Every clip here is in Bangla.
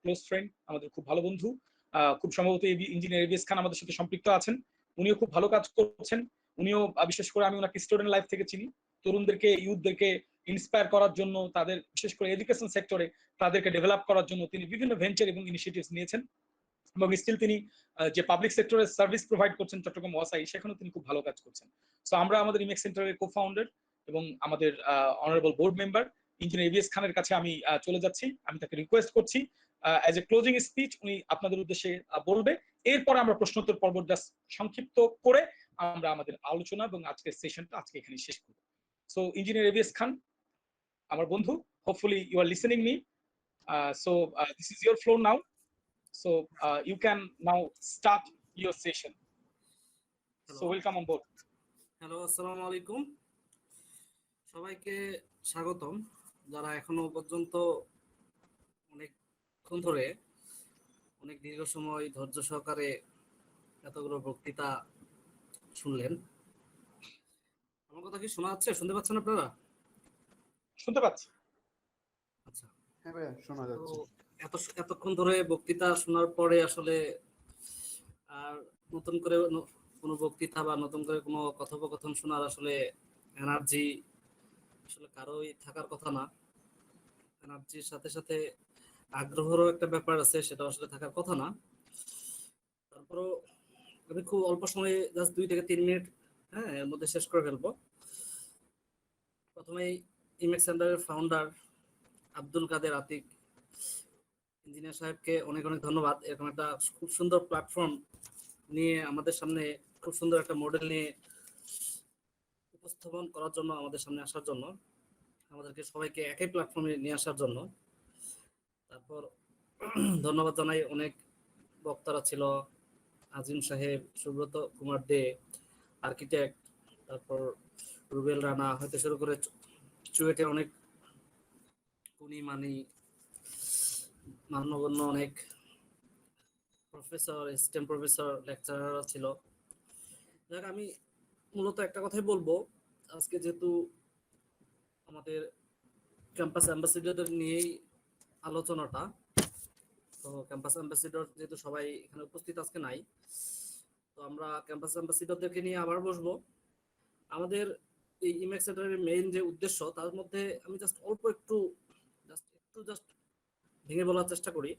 ক্লোজ ফ্রেন্ড, আমাদের খুব ভালো বন্ধু। খুব সম্ভবত ইঞ্জিনিয়ার এবিএস খান আমাদের সাথে সম্পৃক্ত আছেন। উনিও খুব ভালো কাজ করছেন। উনিও বিশেষ করে আমি ওনাকে স্টুডেন্ট লাইফ থেকে চিনি। তরুণদেরকে, ইউথদেরকে ইন্সপায়ার করার জন্য, তাদের বিশেষ করে এডুকেশন সেক্টরে তাদেরকে ডেভেলপ করার জন্য তিনি বিভিন্ন ভেঞ্চার এবং ইনিশিয়েটিভস নিয়েছেন এবং স্টিল তিনি যে পাবলিক সেক্টরে সার্ভিস প্রোভাইড করছেন চট্টগ্রাম ওয়াসাই, সেখানেও তিনি খুব ভালো কাজ করছেন। সো আমরা আমাদের ইমেক্স সেন্টারের কো ফাউন্ডার এবং আমাদের honourable board member engineer ABS খানের কাছে আমি চলে যাচ্ছি। আমি তাকে রিকোয়েস্ট করছি অ্যাজ এ ক্লোজিং স্পিচ উনি আপনাদের উদ্দেশ্যে বলবে। এরপর আমরা প্রশ্নোত্তর পর্ব জাস্ট সংক্ষিপ্ত করে আমরা আমাদের আলোচনা এবং আজকের সেশনটা আজকে এখানে শেষ করব। সো ইঞ্জিনিয়ার এবিএস খান, আমার বন্ধু, hopefully you are listening me. So this is your floor now. So you can now start your session. Hello. So welcome on board. Hello, assalamu alaikum. সবাইকে স্বাগতম। যারা এখনো পর্যন্ত অনেকক্ষণ ধরে অনেক দীর্ঘ সময় ধৈর্য সহকারে এতগুলো বক্তৃতা শুনলেন। আমার কথা কি শোনা যাচ্ছে? শুনতে পাচ্ছেন আপনারা? শুনতে পাচ্ছি। আচ্ছা, হ্যাঁ ভাইয়া শোনা যাচ্ছে। এতক্ষণ ধরে বক্তৃতা শোনার পরে আসলে আর নতুন করে কোনো বক্তৃতা বা নতুন করে কোনো কথোপকথন শোনার আসলে এনার্জি আসলে কারোই থাকার কথা না। এনার্জির সাথে সাথে আগ্রহেরও একটা ব্যাপার আছে, সেটা আসলে থাকার কথা না। তারপরও আমি খুব অল্প সময়ে জাস্ট 2 থেকে 3 মিনিট এর মধ্যে শেষ করে ফেলবো। প্রথমেই ইমেক্স সেন্টারের ফাউন্ডার আব্দুল কাদের আতিক ইঞ্জিনিয়ার সাহেবকে অনেক অনেক ধন্যবাদ। এরকম একটা খুব সুন্দর প্ল্যাটফর্ম নিয়ে আমাদের সামনে খুব সুন্দর একটা মডেল নিয়ে উপস্থাপন করার জন্য, আমাদের সামনে আসার জন্য, আমাদেরকে সবাইকে একই প্ল্যাটফর্মে নিয়ে আসার জন্য। তারপর ধন্যবাদ জানাই অনেক বক্তারা ছিল, আজিম সাহেব, সুব্রত কুমার দে, আর্কিটেক্ট, তারপর রুবেল রানা হইতে শুরু করে চুয়েটে অনেক কুনি মানি মান্যগণ্য অনেক প্রফেসর, অ্যাসিস্ট্যান্ট প্রফেসর, লেকচারাররা ছিল। দেখ, আমি মূলত একটা কথাই বলবো, আজকে যেহেতু আমাদের ক্যাম্পাস অ্যাম্বাসেডরদের নিয়েই আলোচনাটা, তো ক্যাম্পাস অ্যাম্বাসেডর যেহেতু সবাই এখানে উপস্থিত আজকে নাই, তো আমরা ক্যাম্পাস অ্যাম্বাসেডরদেরকে নিয়ে আবার বসবো। আমাদের এই ইমেক্স সেন্টারের মেইন যে উদ্দেশ্য, তার মধ্যে আমি জাস্ট অল্প একটু ভেঙে বলার চেষ্টা করি।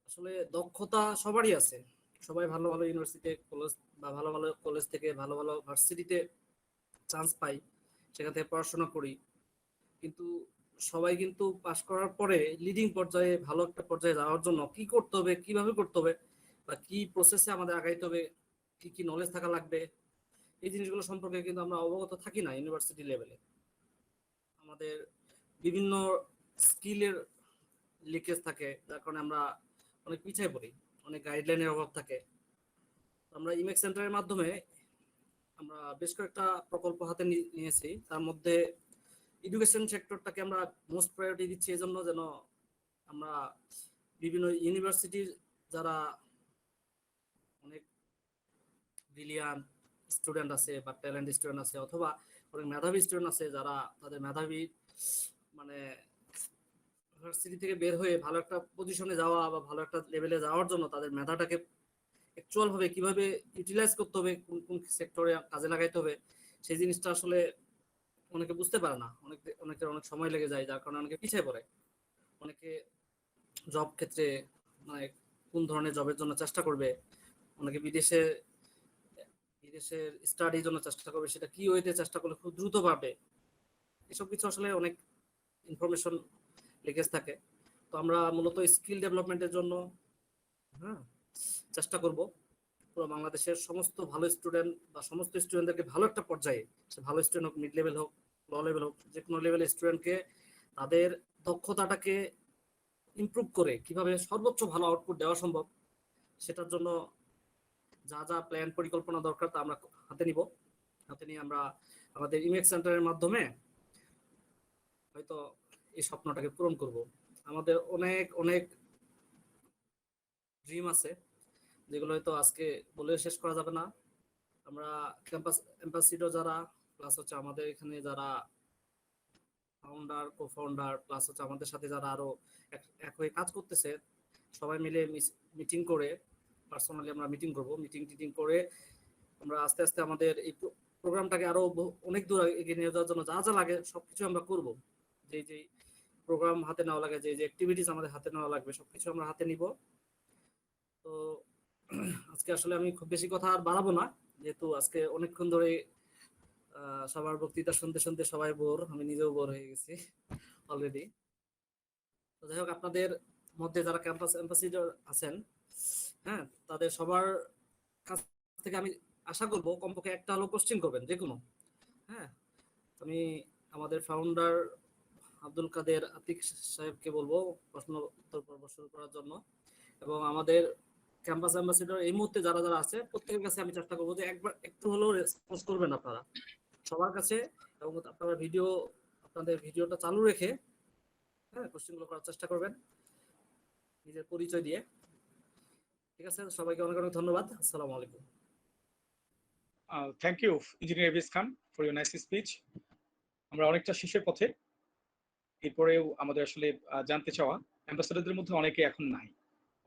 আসলে দক্ষতা সবারই আছে, সবাই ভালো ভালো ইউনিভার্সিটি, কলেজ বা ভালো ভালো কলেজ থেকে ভালো ভালো ভার্সিটিতে চান্স পাই, সেখান থেকে পড়াশোনা করি। কিন্তু সবাই কিন্তু পাশ করার পরে লিডিং পর্যায়ে, ভালো একটা পর্যায়ে যাওয়ার জন্য কি করতে হবে, কিভাবে করতে হবে, বা কি প্রসেসে আমাদের আগাইতে হবে, কি কি নলেজ থাকা লাগবে, এই জিনিসগুলো সম্পর্কে কিন্তু আমরা অবগত থাকি না ইউনিভার্সিটি লেভেলে। আমাদের বিভিন্ন স্কিলের লিকেজ থাকে, যার কারণে আমরা অনেক পিছিয়ে পড়ি, অনেক গাইডলাইনের অভাব থাকে। আমরা ইমেক্স সেন্টারের মাধ্যমে আমরা বেশ কয়েকটা প্রকল্প হাতে নিয়েছি। তার মধ্যে এডুকেশন সেক্টরটাকে আমরা মোস্ট প্রায়োরিটি দিচ্ছি এজন্য যেন আমরা বিভিন্ন ইউনিভার্সিটির যারা অনেক ব্রিলিয়ান্ট স্টুডেন্ট আছে বা ট্যালেন্ট স্টুডেন্ট আছে, অথবা অনেক মেধাবী স্টুডেন্ট আছে যারা তাদের মেধাবী মানে ইউনিভার্সিটি থেকে বের হয়ে ভালো একটা পজিশনে যাওয়া বা ভালো একটা লেভেলে যাওয়ার জন্য তাদের মেধাটাকে অ্যাকচুয়াল ভাবে কিভাবে ইউটিলাইজ করতে হবে, কোন কোন সেক্টরে কাজে লাগাইতে হবে, সেই জিনিসটা আসলে অনেকে বুঝতে পারে না। অনেকের অনেক সময় লেগে যায়, যার কারণে অনেকে পিছিয়ে পড়ে। অনেকে জব ক্ষেত্রে মানে কোন ধরনের জবের জন্য চেষ্টা করবে, অনেকে বিদেশের স্টাডির জন্য চেষ্টা করবে, সেটা কি ওয়েতে চেষ্টা করলে খুব দ্রুত পাবে, এসব কিছু আসলে অনেক ইনফরমেশন লিকেজ থাকে। তো আমরা মূলত স্কিল ডেভেলপমেন্টের জন্য চেষ্টা করব পুরো বাংলাদেশের সমস্ত ভালো স্টুডেন্ট বা সমস্ত স্টুডেন্টদেরকে ভালো একটা পর্যায়ে, সে ভালো স্টুডেন্ট হোক, মিড লেভেল হোক, ল লেভেল হোক, যে কোনো লেভেলের স্টুডেন্টকে তাদের দক্ষতাটাকে ইমপ্রুভ করে কিভাবে সর্বোচ্চ ভালো আউটপুট দেওয়া সম্ভব, সেটার জন্য যা যা প্ল্যান পরিকল্পনা দরকার তা আমরা হাতে নিয়ে আমরা আমাদের ইমেক্স সেন্টারের মাধ্যমে হয়তো এই স্বপ্নটাকে পূরণ করব। আমাদের অনেক অনেক ড্রিম আছে, যেগুলো হয়তো আজকে বলে শেষ করা যাবে না। আমরা ক্যাম্পাস অ্যাম্বাসেডর যারা, প্লাস হচ্ছে আমাদের এখানে যারা ফাউন্ডার, কো ফাউন্ডার প্লাস হচ্ছে আমাদের সাথে যারা আরো এক হয়ে কাজ করতেছে, সবাই মিলে মিটিং করে, পার্সোনালি আমরা মিটিং করব, মিটিং টিটিং করে আমরা আস্তে আস্তে আমাদের এই প্রোগ্রামটাকে আরো অনেক দূর এগিয়ে নিয়ে যাওয়ার জন্য যা যা লাগে সবকিছু আমরা করব। যে যে প্রোগ্রাম হাতে নেওয়া লাগে, যে যে অ্যাক্টিভিটিস আমাদের হাতে নেওয়া লাগবে, সবকিছু আমরা হাতে নিব। তো আজকে আসলে আমি খুব বেশি কথা আর বাড়াবো না, যেহেতু আজকে অনেকক্ষণ ধরে সবার বক্তৃতা শুনতে শুনতে সবাই বোর, আমি নিজেও বোর হয়ে গেছি অলরেডি। তো যাই হোক, আপনাদের মধ্যে যারা ক্যাম্পাস অ্যাম্বাসিডর আছেন, হ্যাঁ, তাদের সবার কাছ থেকে আমি আশা করব কমপক্ষে একটা হলো কোশ্চেন করবেন যে কোনো। হ্যাঁ, আমি আমাদের ফাউন্ডার আব্দুল কাদের আতিক সাহেবকে বলবো প্রশ্ন উত্তর পর্ব শুরু করার জন্য, এবং আমাদের ক্যাম্পাস অ্যাম্বাসিডর এই মুহূর্তে যারা যারা আছে প্রত্যেকের কাছে আমি চেষ্টা করবো যে একবার একটু হলেও রেসপন্স করবেন আপনারা সবার কাছে, এবং আপনারা আপনাদের ভিডিওটা চালু রেখে, হ্যাঁ, কোশ্চেনগুলো করার চেষ্টা করবেন নিজের পরিচয় দিয়ে। ঠিক আছে, সবাইকে অনেক অনেক ধন্যবাদ। আসসালামু আলাইকুম। Thank you engineer ABS Khan for your nice speech. আমরা অনেকটা শেষের পথে। এরপরেও আমাদের আসলে জানতে চাওয়া, অ্যাম্বাসেডরদের মধ্যে অনেকে এখন নাই,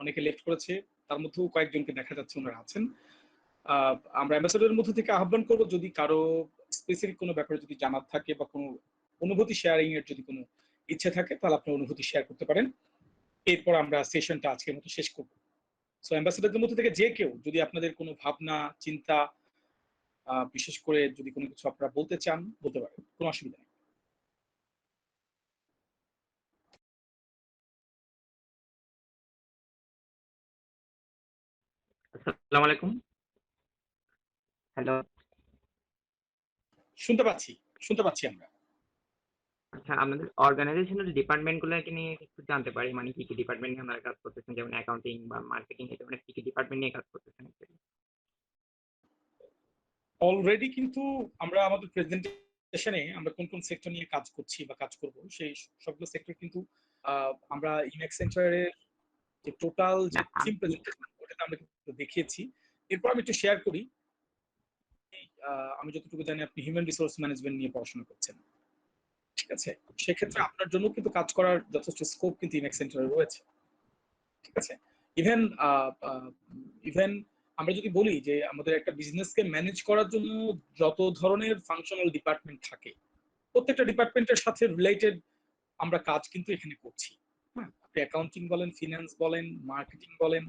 অনেকে লেফট করেছে, তার মধ্যেও কয়েকজনকে দেখা যাচ্ছে ওনারা আছেন। আমরা অ্যাম্বাসেডরের মধ্যে থেকে আহ্বান করব, যদি কারো স্পেসিফিক কোনো ব্যাপারে যদি জানার থাকে বা কোনো অনুভূতি শেয়ারিং এর যদি কোনো ইচ্ছে থাকে, তাহলে আপনি অনুভূতি শেয়ার করতে পারেন। এরপর আমরা সেশনটা আজকের মতো শেষ করব। সো অ্যাম্বাসেডরদের মধ্যে থেকে যে কেউ যদি আপনাদের কোনো ভাবনা চিন্তা, বিশেষ করে যদি কোনো কিছু আপনারা বলতে চান, বলতে পারেন, কোনো অসুবিধা নেই। আসসালামু আলাইকুম। হ্যালো। শুনতে পাচ্ছি, শুনতে পাচ্ছি আমরা। আচ্ছা, আপনাদের অর্গানাইজেশনাল ডিপার্টমেন্ট গুলো নিয়ে একটু জানতে পারি, মানে কি কি ডিপার্টমেন্ট নিয়ে আপনারা কাজ করতেছেন, যেমন অ্যাকাউন্টিং বা মার্কেটিং, এই ধরনের কি কি ডিপার্টমেন্ট নিয়ে কাজ করতেছেন? অলরেডি কিন্তু আমরা আমাদের প্রেজেন্টেশনে আমরা কোন কোন সেক্টর নিয়ে কাজ করছি বা কাজ করব, সেই সবগুলো সেক্টর কিন্তু আমরা ইমেক্স সেন্টারের যে টোটাল যে না, থিম প্রেজেন্টেশন ওটাতে আমরা কিন্তু দেখিয়েছি। এরপর আমি একটু শেয়ার করি। আমি যতটুকু জানি আপনি হিউম্যান রিসোর্স ম্যানেজমেন্ট নিয়ে পড়াশোনা করছেন, ঠিক আছে? সেক্ষেত্রে আপনার জন্য কিন্তু কাজ করার যথেষ্ট স্কোপ কিন্তু ইমেক্স সেন্টারে রয়েছে, ঠিক আছে? ইভেন ইভেন আমরা যদি বলি যে আমাদের একটা বিজনেসকে ম্যানেজ করার জন্য যত ধরনের ফাংশনাল ডিপার্টমেন্ট থাকে, প্রত্যেকটা ডিপার্টমেন্টের সাথে রিলেটেড আমরা কাজ কিন্তু এখানে করছি। হ্যাঁ, আপনি অ্যাকাউন্টিং বলেন, ফিনান্স বলেন, মার্কেটিং বলেন,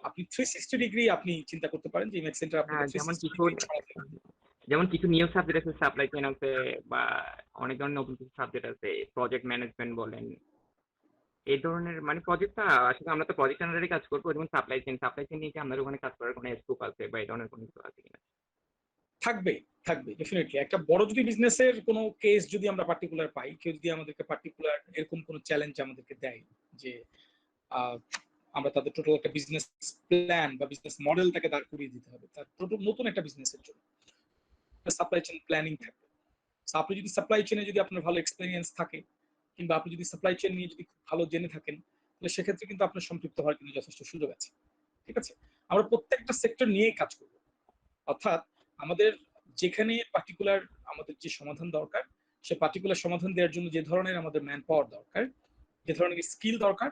আপনি 360 ডিগ্রি আপনি চিন্তা করতে পারেন যে ইমেক্স সেন্টার আপনাকে হ্যাঁ, 360 ডিগ্রি ছড়াতে। যেমন কিছু নিউ সাবজেক্ট আছে, সাপ্লাই চেইন আছে, বা অনেক ধরনের নতুন কিছু সাবজেক্ট আছে, প্রজেক্ট ম্যানেজমেন্ট বলেন, এই ধরনের মানে প্রজেক্টটা আসলে আমরা তো প্রজেক্ট আন্ডারে কাজ করবো, যেমন সাপ্লাই চেইন নিয়ে কি আপনাদের ওখানে কাজ করার কোনো স্কোপ আছে বা এই ধরনের কোনো কিছু আছে কিনা? থাকবে, থাকবে ডেফিনেটলি। একটা বড় যদি বিজনেসের কোনো কেস যদি আমরা পার্টিকুলার পাই, কেউ যদি আমাদেরকে পার্টিকুলার এরকম কোনো চ্যালেঞ্জ আমাদেরকে দেয় যে আমরা তাদের টোটাল একটা বিজনেস প্ল্যান বা বিজনেস মডেলটাকে দাঁড় করিয়ে দিতে হবে, তার টোটাল নতুন একটা বিজনেসের জন্য সাপ্লাই চেইন প্ল্যানিং থাকবে। আপনি যদি সাপ্লাই চেইনে যদি আপনার ভালো এক্সপেরিয়েন্স থাকে, কিংবা আপনি যদি সাপ্লাই চেইন নিয়ে যদি খুব ভালো জেনে থাকেন, তাহলে সেক্ষেত্রে কিন্তু আপনার সম্পৃক্ত হওয়ার কিন্তু যথেষ্ট সুযোগ আছে, ঠিক আছে? আমরা প্রত্যেকটা সেক্টর নিয়েই কাজ করব, অর্থাৎ আমাদের যেখানে পার্টিকুলার আমাদের যে সমাধান দরকার, সে পার্টিকুলার সমাধান দেওয়ার জন্য যে ধরনের আমাদের ম্যান পাওয়ার দরকার, যে ধরনের স্কিল দরকার,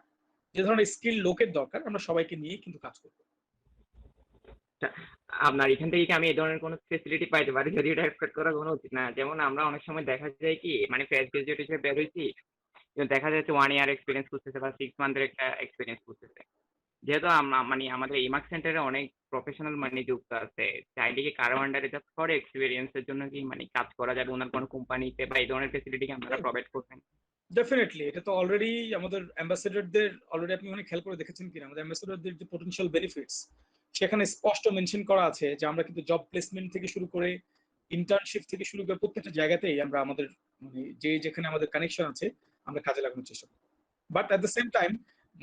যে ধরনের স্কিল লোকের দরকার, আমরা সবাইকে নিয়ে কিন্তু কাজ করব। আপনার এখান থেকে কি আমি এই ধরনের কোনো ফেসিলিটি পাইতে পারি, যদি এটা এক্সপেক্ট করা কোনো উচিত না? যেমন আমরা অনেক সময় দেখা যায় কি, মানে ফ্রেশ গ্রাজুয়েট হিসেবে বের হয়েছি, দেখা যাচ্ছে 1 ইয়ার এক্সপিরিয়েন্স করতেছে বা 6 মান্থের একটা এক্সপিরিয়েন্স করতেছে। যেহেতু আমরা মানে আমাদের ইমার্ক সেন্টারে অনেক প্রফেশনাল মানে যুক্ত আছে, চাইলে কি কারো আন্ডারে জাস্ট ফর এক্সপিরিয়েন্সের জন্য কি মানে কাজ করা যাবে ওনার কোনো কোম্পানিতে, বা এই ধরনের ফেসিলিটি কি আপনারা প্রোভাইড করবেন? ডেফিনেটলি, এটা তো অলরেডি আমাদের অ্যাম্বাসেডরদের অলরেডি আপনি অনেক খেয়াল করে দেখেছেন কিনা, আমাদের অ্যাম্বাসেডরদের যে পটেনশিয়াল বেনিফিটস সেখানে স্পষ্ট মেনশন করা আছে যে আমরা কিন্তু জব প্লেসমেন্ট থেকে শুরু করে ইন্টার্নশিপ থেকে শুরু করে প্রত্যেকটা জায়গাতেই আমরা আমাদের মানে যেখানে আমাদের কানেকশন আছে আমরা কাজে লাগানোর চেষ্টা করি। But at the same time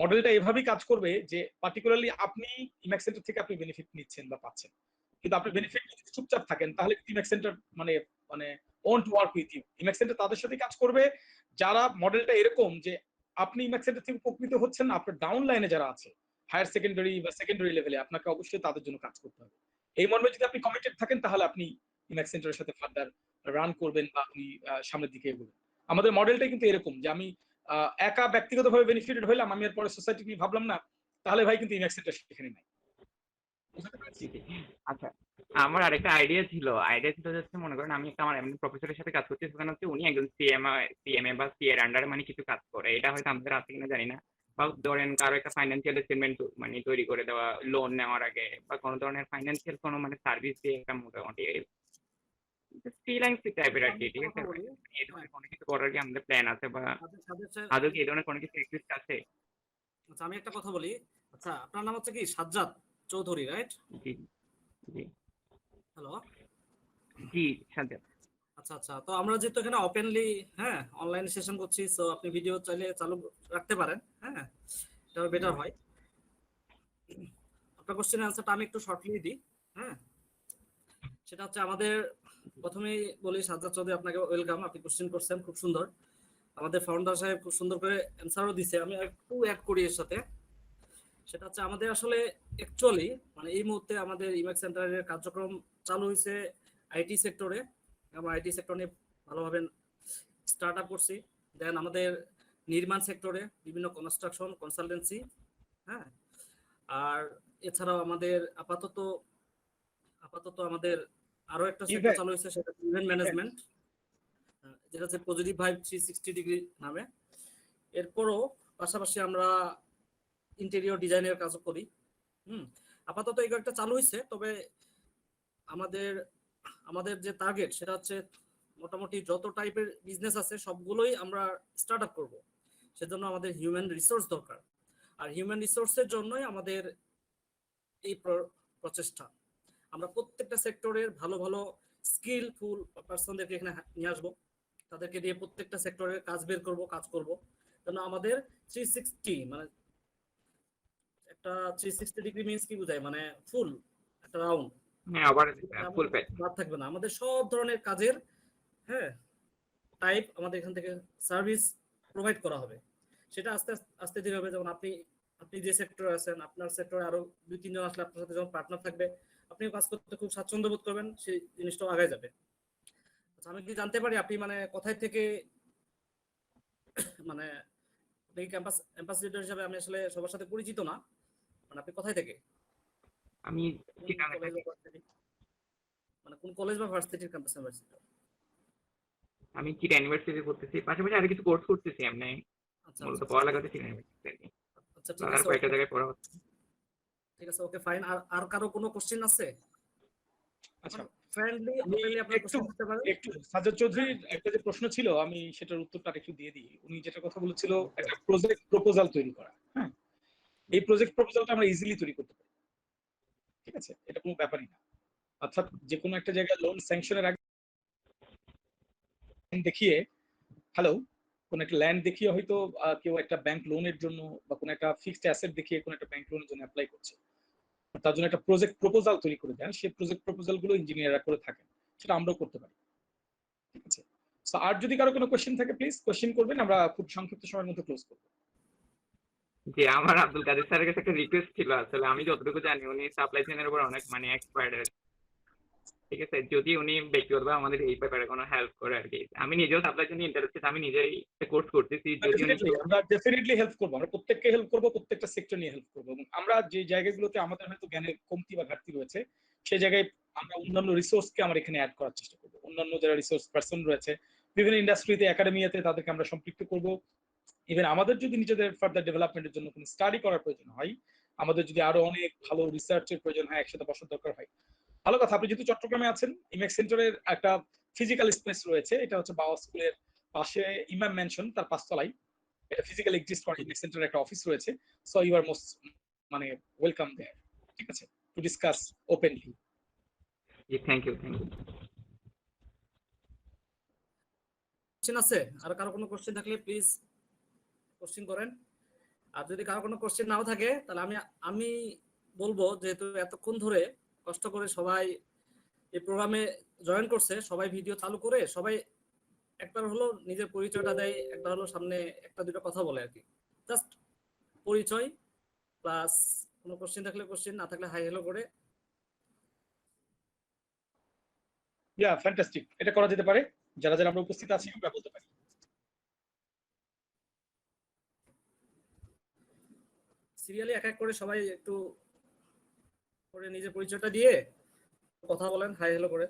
মডেলটা এভাবেই কাজ করবে যে পার্টিকুলারলি আপনি ইম্যাক্স সেন্টার থেকে আপনি বেনিফিট নিচ্ছেন বা পাচ্ছেন, কিন্তু আপনি বেনিফিট যদি চুপচাপ থাকেন তাহলে ইম্যাক্স সেন্টার মানে মানে won't work with you. Emax centre তাদের সাথে কাজ করবে যারা মডেলটা এরকম যে আপনি ইম্যাক্স সেন্টার থেকে উপকৃত হচ্ছেন না, আপনার ডাউন লাইনে যারা আছে হায়ার সেকেন্ডারি বা সেকেন্ডারি লেভেলে, আপনাকে অবশ্যই তাদের জন্য কাজ করতে হবে। এই মর্মে যদি আপনি কমিটেড থাকেন তাহলে আপনি ইম্যাক্স সেন্টারের সাথে ফার্দার রান করবেন বা আপনি সামনের দিকে এগোবেন। আমাদের মডেলটাই কিন্তু এরকম যে আমি একা ব্যক্তিগতভাবে বেনিফিটেড হইলাম, আমি এর পরে সোসাইটি নিয়ে ভাবলাম না, তাহলে ভাই কিন্তু ইম্যাক্স সেন্টার সেখানে নাই। বুঝতে পেরেছি? জি, জি। আচ্ছা, আমার আরেকটা আইডিয়া ছিল হচ্ছে মনে করেন আমি একটা আমার এমনি প্রফেসরের সাথে কাজ করছি, সেখানে হচ্ছে উনি একজন সিএমএ বা সি এর আন্ডারে মানে কিছু কাজ করে। এটা হয়তো আমাদের আছে কিনা জানি না। বা ধরেন কারো একটা ফাইন্যান্সিয়াল স্টেটমেন্ট মানে তৈরি করে দেওয়া লোন নেওয়ার আগে, বা কোনো ধরনের ফাইন্যান্সিয়াল কোনো মানে সার্ভিস দিয়ে একটা মোটামুটি ফ্রিল্যান্সিং টাইপের আচ্ছা, আরকি, আমি একটা ঠিক কথা আছে? বলি। এই হ্যাঁ, ধরনের কোনো কিছু করার কি আমাদের প্ল্যান আছে, বা সাজেস্ট আদৌ কি এই ধরনের কোনো কিছু এক্সিস্ট আছে? আচ্ছা, আমি একটা কথা বলি। আচ্ছা, আপনার নাম হচ্ছে কি সাজ্জাদ চৌধুরী, রাইট? জি, জি, হ্যালো। জি, সাজ্জাদ। আচ্ছা আচ্ছা, তো আমরা যেহেতু এখানে ওপেনলি, হ্যাঁ, অনলাইন সেশন করছি, সো আপনি ভিডিও চাইলে চালু রাখতে পারেন। হ্যাঁ, এটা বেটার হয়। আপনার কোশ্চেনের আনসারটা আমি একটু শর্টলি দিই। হ্যাঁ, সেটা হচ্ছে আমাদের প্রথমেই বলি, সাজ্জাদ চৌধুরী আপনাকে ওয়েলকাম। আপনি কোশ্চেন করছেন খুব সুন্দর, আমাদের ফাউন্ডার সাহেব খুব সুন্দর করে অ্যান্সারও দিছে, আমি একটু অ্যাড করি এর সাথে। সেটা হচ্ছে আমাদের আসলে অ্যাকচুয়ালি মানে এই মুহূর্তে আমাদের ইমেক্স সেন্টারের কার্যক্রম চালু হয়েছে আইটি সেক্টরে। আমরা আইটি সেক্টর নিয়ে ভালোভাবে স্টার্ট আপ করছি। দেন আমাদের নির্মাণ সেক্টরে বিভিন্ন কনস্ট্রাকশন কনসালটেন্সি, হ্যাঁ, আর এছাড়াও আমাদের আপাতত আমাদের আরো একটা সেক্টর ইভেন্ট চালু হয়েছে, সেটা ইভেন্ট ম্যানেজমেন্ট, যেটা হচ্ছে পজিটিভ ভাইব 360 ডিগ্রি নামে। এরপরও পাশাপাশি আমরা ইন্টেরিয়র ডিজাইনের কাজও করি। আপাতত এই কয়েকটা চালু হয়েছে, তবে আমাদের আমাদের যে টার্গেট সেটা হচ্ছে মোটামুটি যত টাইপের বিজনেস আছে সবগুলোই আমরা স্টার্ট আপ করবো। সেজন্য আমাদের হিউম্যান রিসোর্স দরকার, আর হিউম্যান রিসোর্সের জন্যই আমাদের এই প্রচেষ্টা। আমরা প্রত্যেকটা সেক্টরের ভালো ভালো স্কিলফুল পার্সনদেরকে এখানে নিয়ে আসবো, তাদেরকে দিয়ে প্রত্যেকটা সেক্টরের কাজ বের করব, কাজ করব। যেন আমাদের 360 মানে একটা 360 ডিগ্রি মিন্স কি বোঝায়, মানে ফুল একটা রাউন্ড, হ্যাঁ, আবার ফুল প্যাক। বাদ থাকবে না। আমাদের সব ধরনের কাজের, হ্যাঁ, টাইপ আমাদের এখান থেকে সার্ভিস প্রোভাইড করা হবে। সেটা আস্তে আস্তে ধীরে হবে। যেমন আপনি আপনি যে সেক্টরে আছেন, আপনার সেক্টরে আরো 2-3 জন আসলে আপনার সাথে যখন পার্টনার থাকবে, আপনিও কাজ করতে খুব স্বাচ্ছন্দ্য বোধ করবেন, সেই জিনিসটাও আগায় যাবে। আচ্ছা, আমি কি জানতে পারি আপনি মানে কোথায় থেকে, মানে আপনি ক্যাম্পাস লিডার হিসেবে আমি আসলে সবার সাথে পরিচিত না, মানে আপনি কোথায় থেকে, আমি কোন চিটাগাং কলেজ থেকে। বা ভার্সিটি, মানে কোন কলেজ বা ভার্সিটির ক্যাম্পাস ইউনিভার্সিটি? আমি চিটা ইউনিভার্সিটি করতেছি, পাশাপাশি আরো কিছু কোর্স করতেছি এমনি। আচ্ছা মূলত আচ্ছা আচ্ছা, পড়ালেখাতে চিটা ইউনিভার্সিটি আর কি। আচ্ছা ঠিক আর আছে, কয়েকটা ওকে, জায়গায় পড়া হচ্ছে। ঠিক আছে, ওকে, ফাইন। আর আর কারো কোনো কোশ্চেন আছে? আচ্ছা, ফ্রেন্ডলি আমি ওপেনলি আপনার একটু কোশ্চেন করতে পারেন। একটু সাজ্জাদ চৌধুরীর হ্যাঁ, একটা যে প্রশ্ন ছিল, আমি সেটার উত্তরটা একটু দিয়ে দিই। উনি যেটা কথা বলেছিল একটা প্রজেক্ট প্রপোজাল তৈরি করা। হ্যাঁ, এই প্রজেক্ট প্রপোজালটা আমরা ইজিলি তৈরি করতে পারি। ঠিক আছে, এটা কোনো ব্যাপারই না। অর্থাৎ যে কোনো একটা জায়গায় লোন স্যাংশনের আগে দেখিয়ে, হ্যালো, কোন একটা ল্যান্ড দেখিয়ে হয়তো কেউ একটা ব্যাংক লোনের জন্য বা কোন একটা ফিক্সড অ্যাসেট দেখিয়ে কোন একটা ব্যাংক লোনের জন্য অ্যাপ্লাই করছে, তার জন্য একটা প্রজেক্ট প্রপোজাল তৈরি করে দেন। সেই প্রজেক্ট প্রপোজাল গুলো ইঞ্জিনিয়াররা করে থাকেন, সেটা আমরাও করতে পারি। ঠিক আছে, সো আর যদি কারো কোনো কোশ্চেন থাকে প্লিজ কোশ্চেন করবেন, আমরা খুব সংক্ষিপ্ত সময়ের মধ্যে ক্লোজ করবো। যে আমার আব্দুল কাদের স্যারের কাছে একটা রিকোয়েস্ট ছিল, আসলে আমি যতটুকু জানি উনি সাপ্লাই চেইনের উপর অনেক মানে এক্সপার্ট। ঠিক আছে, যদি উনি ব্যক্তিগতভাবে আমাদের এই ব্যাপারে কোনো হেল্প করে আর কি। আমি নিজেও সাপ্লাই চেইনে ইন্টারেস্টেড, আমি নিজেই কোর্স করতেছি, যদি উনি ডেফিনেটলি আমরা ডেফিনেটলি হেল্প করবো, আমরা প্রত্যেককে হেল্প করবো, প্রত্যেকটা সেক্টর নিয়ে হেল্প করবো। এবং আমরা যে জায়গাগুলোতে আমাদের হয়তো জ্ঞানের কমতি বা ঘাটতি রয়েছে, সেই জায়গায় আমরা অন্যান্য রিসোর্সকে আমরা এখানে অ্যাড করার চেষ্টা করবো। অন্যান্য যারা রিসোর্স পার্সন রয়েছে বিভিন্ন ইন্ডাস্ট্রিতে, একাডেমিয়াতে, তাদেরকে আমরা সম্পৃক্ত করবো। ইভেন আমাদের যদি নিজেদের ফার্দার ডেভেলপমেন্টের জন্য কোনো স্টাডি করার প্রয়োজন হয়, আমাদের যদি আরো অনেক ভালো রিসার্চের প্রয়োজন হয়, একসাথে বসার দরকার হয়, ভালো কথা। আপনি যেহেতু চট্টগ্রামে আছেন, ইমেক্স সেন্টারের একটা ফিজিক্যাল স্পেস রয়েছে, এটা হচ্ছে বাওয়া স্কুলের পাশে ইমাম ম্যানশন, তার 5 তলায় এটা ফিজিক্যালি এক্সিস্ট করে। ইমেক্স সেন্টারের একটা অফিস রয়েছে, সো ইউ আর মোস্ট মানে ওয়েলকাম দেয়ার। ঠিক আছে, টু ডিসকাস ওপেনলি। জি, thank you, thank you. Question আছে? আর কারো কোনো কোশ্চেন থাকলে প্লিজ কোশ্চেন করেন। আর যদি কারো কোনো কোশ্চেন নাও থাকে, তাহলে আমি আমি বলবো, যেহেতু এতক্ষণ ধরে কষ্ট করে সবাই এই প্রোগ্রামে জয়েন করছে, সবাই ভিডিও চালু করে সবাই একবার হলো নিজের পরিচয়টা দেয়, একবার হলো সামনে একটা দুটো কথা বলে আর কি। জাস্ট পরিচয় প্লাস কোনো কোশ্চেন থাকলে কোশ্চেন, না থাকলে হাই হ্যালো করে। ইয়া ফ্যান্টাস্টিক, এটা করা যেতে পারে। যারা যারা আমরা উপস্থিত আছি আমরা বলতে পারি। সিরিয়ালি এক এক করে সবাই একটু করে নিজের পরিচয়টা দিয়ে কথা বলেন, হাই হ্যালো করে।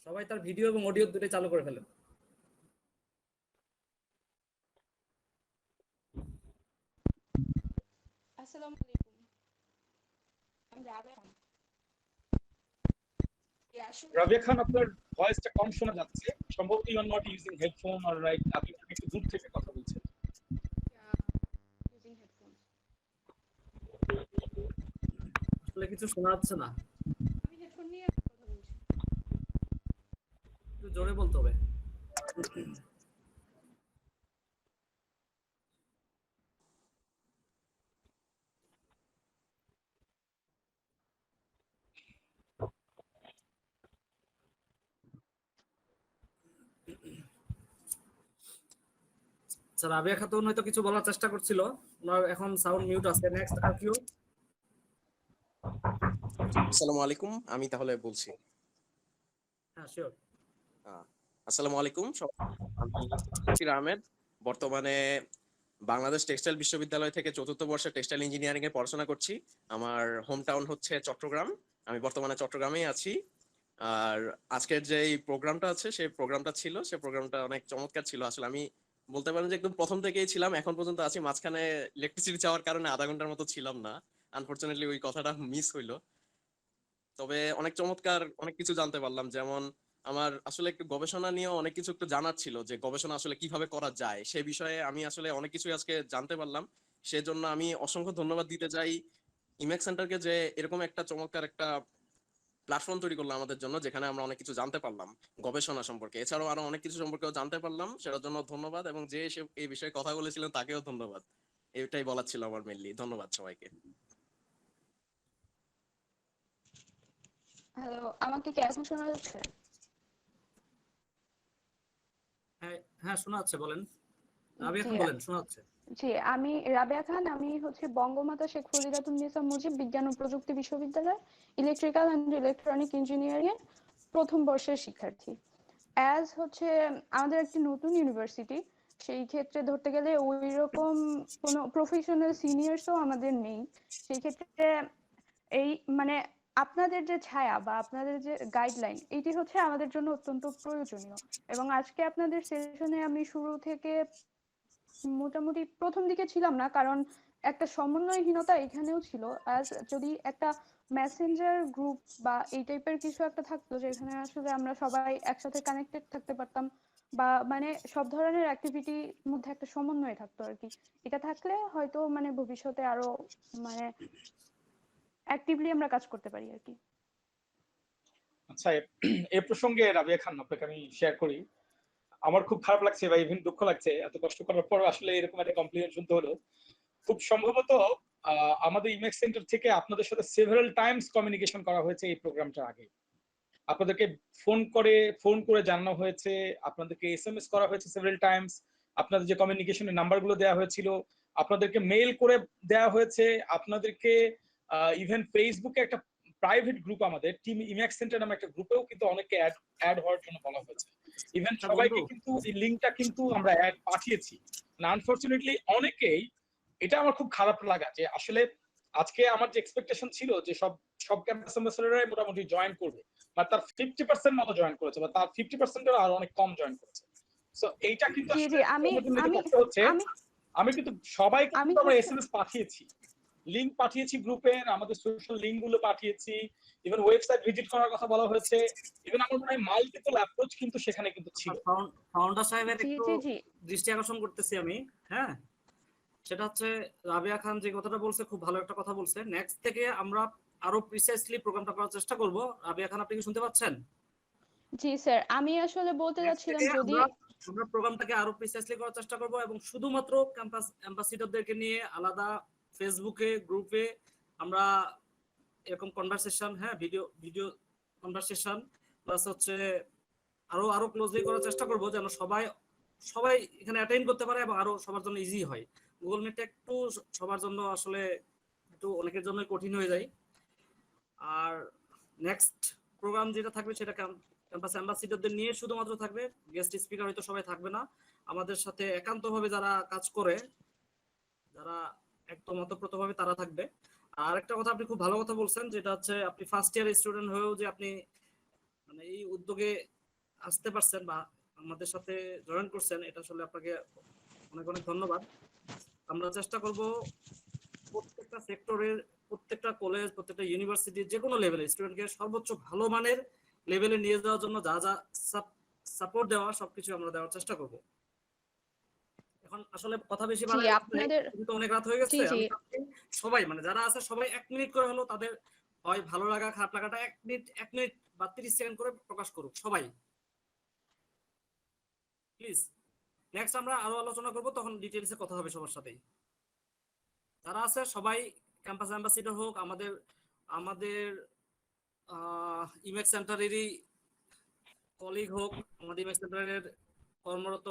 সবাই তার ভিডিও এবং অডিও দুটোই চালু করে ফেলেন। আসসালামু আলাইকুম। আমি রাবেয়া খান। রাবিয়া খান, আপনার ভয়েসটা কম শোনা যাচ্ছে। সম্ভবত you are not using headphone or right, আপনি একটু দূর থেকে কথা বলছেন। Using headphone. আসলে কিছু শোনা যাচ্ছে না, আমি হেডফোন নিয়ে কথা বলছি। একটু জোরে বলতে হবে। স্যার রাবিয়া খাতুন হয়তো কিছু বলার চেষ্টা করছিল, ওনার এখন সাউন্ড মিউট আছে। নেক্সট আর কিউ? আসসালামু আলাইকুম, আমি তাহলে বলছি। হ্যাঁ শিওর। আসসালামু আলাইকুম, আমি তাফসীর আহমেদ। বর্তমানে বাংলাদেশ টেক্সটাইল বিশ্ববিদ্যালয় থেকে ৪র্থ বর্ষে টেক্সটাইল ইঞ্জিনিয়ারিং এ পড়াশোনা করছি। আমার হোম টাউন হচ্ছে চট্টগ্রাম। আমি বর্তমানে চট্টগ্রামেই আছি। আর আজকের যে এই প্রোগ্রামটা আছে, সেই প্রোগ্রামটা অনেক চমৎকার ছিল। আসলে আমি বলতে পারেন যে একদম প্রথম থেকেই ছিলাম, এখন পর্যন্ত আছি। মাঝখানে ইলেকট্রিসিটি যাওয়ার কারণে আধা ঘন্টার মতো ছিলাম না, আনফরচুনেটলি ওই কথাটা মিস হইলো। তবে অনেক চমৎকার অনেক কিছু জানতে পারলাম। যেমন আমার আসলে একটু গবেষণা নিয়ে অনেক কিছু একটু জানার ছিল, যে গবেষণা আসলে কিভাবে করা যায় সে বিষয়ে আমি আসলে অনেক কিছু আজকে জানতে পারলাম। সেজন্য আমি অসংখ্য ধন্যবাদ দিতে চাই ইমেক সেন্টারকে, যে এরকম একটা চমৎকার একটা প্ল্যাটফর্ম তৈরি করলো আমাদের জন্য, যেখানে আমরা অনেক কিছু জানতে পারলাম গবেষণা সম্পর্কে। এছাড়াও আরো অনেক কিছু সম্পর্কেও জানতে পারলাম, সেটার জন্য ধন্যবাদ। এবং যে এই বিষয়ে কথা বলেছিলেন তাকেও ধন্যবাদ। এটাই বলার ছিল আমার মেইনলি। ধন্যবাদ সবাইকে। হ্যালো, আমাকে কি এখন শোনা যাচ্ছে? হ্যাঁ হ্যাঁ শোনা যাচ্ছে, বলেন রাবিয়া জি, খান, বলেন, শোনা যাচ্ছে। জি, আমি রাবেয়া খান। আমি হচ্ছে বঙ্গমাতা শেখ ফজিলাতুন্নেসা মুজিব বিজ্ঞান ও প্রযুক্তি বিশ্ববিদ্যালয় ইলেকট্রিক্যাল অ্যান্ড ইলেকট্রনিক ইঞ্জিনিয়ারিং এর প্রথম বর্ষের শিক্ষার্থী। অ্যাজ হচ্ছে আমাদের একটি নতুন ইউনিভার্সিটি, সেই ক্ষেত্রে ধরতে গেলে ওই রকম কোনো প্রফেশনাল সিনিয়রসও আমাদের নেই। সেই ক্ষেত্রে এই মানে আপনাদের যে ছায়া বা আপনাদের যে গাইডলাইন, এটি হচ্ছে আমাদের জন্য অত্যন্ত প্রয়োজনীয়। এবং আজকে আপনাদের সেশনে আমি শুরু থেকে মোটামুটি প্রথম দিকে ছিলাম না, কারণ একটা সমন্বয়হীনতা এখানেও ছিল। আর যদি একটা মেসেঞ্জার গ্রুপ বা এই টাইপের কিছু একটা থাকতো, যেখানে আসলে আমরা সবাই একসাথে কানেক্টেড থাকতে পারতাম, বা মানে সব ধরনের অ্যাক্টিভিটির মধ্যে একটা সমন্বয় থাকতো আর কি, এটা থাকলে হয়তো মানে ভবিষ্যতে আরো মানে অ্যাক্টিভলি আমরা কাজ করতে পারি আর কি। আচ্ছা, এই প্রসঙ্গে রাবিয়া খান, আপনাকে আমি শেয়ার করি। আমার খুব খারাপ লাগছে বা ইভেন দুঃখ লাগছে, এত কষ্ট করার পর আসলে এরকম একটা কমপ্লিমেন্ট শুনতে হলো। খুব সম্ভবত আমাদের ইমেক্স সেন্টার থেকে আপনাদের সাথে সেভারাল টাইমস কমিউনিকেশন করা হয়েছে এই প্রোগ্রামটার আগে। আপনাদেরকে ফোন করে জানানো হয়েছে, আপনাদেরকে এসএমএস করা হয়েছে সেভারাল টাইমস, আপনাদের যে কমিউনিকেশনের নাম্বারগুলো দেওয়া হয়েছিল, আপনাদেরকে মেইল করে দেওয়া হয়েছে, আপনাদেরকে ইভেন ফেসবুকে একটা প্রাইভেট গ্রুপ, আমাদের টিম ইমেক্স সেন্টার নামে একটা গ্রুপেও কিন্তু অনেকে অ্যাড হওয়ার জন্য বলা হয়েছে। ইভেন আচ্ছা সবাইকে বন্ধু, কিন্তু এই লিংকটা কিন্তু আমরা অ্যাড পাঠিয়েছি না। আনফরচুনেটলি অনেকেই, এটা আমার খুব খারাপ লাগা যে আসলে আজকে আমার যে এক্সপেকটেশন ছিল যে সব সব ক্যাম্পাস অ্যাম্বাসেডররাই মোটামুটি জয়েন করবে, বা তার 50% মতো জয়েন করেছে, বা তার 50%-এর আর অনেক কম জয়েন করেছে। সো এইটা কিন্তু জি আসলে জি, আমি আমার জন্য যেটা আমি কষ্ট হচ্ছে, আমি আমি কিন্তু সবাইকে আমি কিন্তু আমরা হচ্ছে এসএমএস পাঠিয়েছি, লিংক পাঠিয়েছি গ্রুপের, আমাদের সোশ্যাল লিংক গুলো পাঠিয়েছি, ইভেন ওয়েবসাইট ভিজিট করার কথা বলা হয়েছে, ইভেন আমার মনে হয় মাল্টিপল অ্যাপ্রোচ কিন্তু সেখানে কিন্তু ছিল। ফাউন্ডার সাহেবের জি একটু জি জি দৃষ্টি আকর্ষণ করতেছি আমি। হ্যাঁ, সেটা হচ্ছে রাবিয়া খান যে কথাটা বলছে খুব ভালো একটা কথা বলছে। নেক্সট থেকে আমরা আরো প্রিসাইসলি প্রোগ্রামটা করার চেষ্টা করব। রাবিয়া খান, আপনি কি শুনতে পাচ্ছেন? জি স্যার, আমি আসলে বলতে নেক্সট যাচ্ছিলাম থেকে যদি আমরা প্রোগ্রামটাকে আরো প্রিসাইসলি করার চেষ্টা করব, এবং শুধুমাত্র ক্যাম্পাস অ্যাম্বাসিডরদেরকে নিয়ে আলাদা ফেসবুকে গ্রুপে আমরা এরকম কনভারসেশন, হ্যাঁ, ভিডিও ভিডিও কনভারসেশন প্লাস হচ্ছে আরো আরো ক্লোজলি করার চেষ্টা করব, যেন সবাই সবাই এখানে অ্যাটেন্ড করতে পারে এবং আরো সবার জন্য ইজি হয়। গুগল মিটটা একটু সবার জন্য আসলে একটু অনেকের জন্য কঠিন হয়ে যায়। আর নেক্সট প্রোগ্রাম যেটা থাকবে সেটা ক্যাম্পাস অ্যাম্বাসিডরদের নিয়ে শুধুমাত্র থাকবে, গেস্ট স্পিকার হয়তো সবাই থাকবে না। আমাদের সাথে একান্তভাবে যারা কাজ করে, যারা একদম ওতপ্রোতভাবে তারা থাকবে। আর একটা কথা আপনি খুব ভালো কথা বলছেন, যেটা হচ্ছে আপনি ফার্স্ট ইয়ার স্টুডেন্ট হয়েও যে আপনি মানে এই উদ্যোগে আসতে পারছেন বা আমাদের সাথে জয়েন করছেন, এটা আসলে আপনাকে অনেক অনেক ধন্যবাদ। আমরা চেষ্টা করব প্রত্যেকটা সেক্টরের, প্রত্যেকটা কলেজ, প্রত্যেকটা ইউনিভার্সিটি, যে কোনো লেভেলে স্টুডেন্টকে সর্বোচ্চ ভালো মানের লেভেলে নিয়ে যাওয়ার জন্য যা যা সাপোর্ট দেওয়া সবকিছু আমরা দেওয়ার চেষ্টা করব। এখন আসলে কথা বেশি জি বাড়াই আপনাদের কিন্তু অনেক রাত হয়ে গেছে। জি জি আমি চাচ্ছি সবাই মানে যারা আছে সবাই 1 মিনিট করে হলো তাদের হয় ভালো লাগা খারাপ লাগাটা 1 মিনিট বা 30 সেকেন্ড করে প্রকাশ করুক সবাই, প্লিজ। নেক্সট আমরা আরো আলোচনা করব, তখন ডিটেইলসে কথা হবে সবার সাথেই। যারা আছে সবাই ক্যাম্পাস অ্যাম্বাসিডর হোক, আমাদের আমাদের ইমেক্স সেন্টারেরই কলিগ হোক, আমাদের ইমেক্স সেন্টারের কর্মরত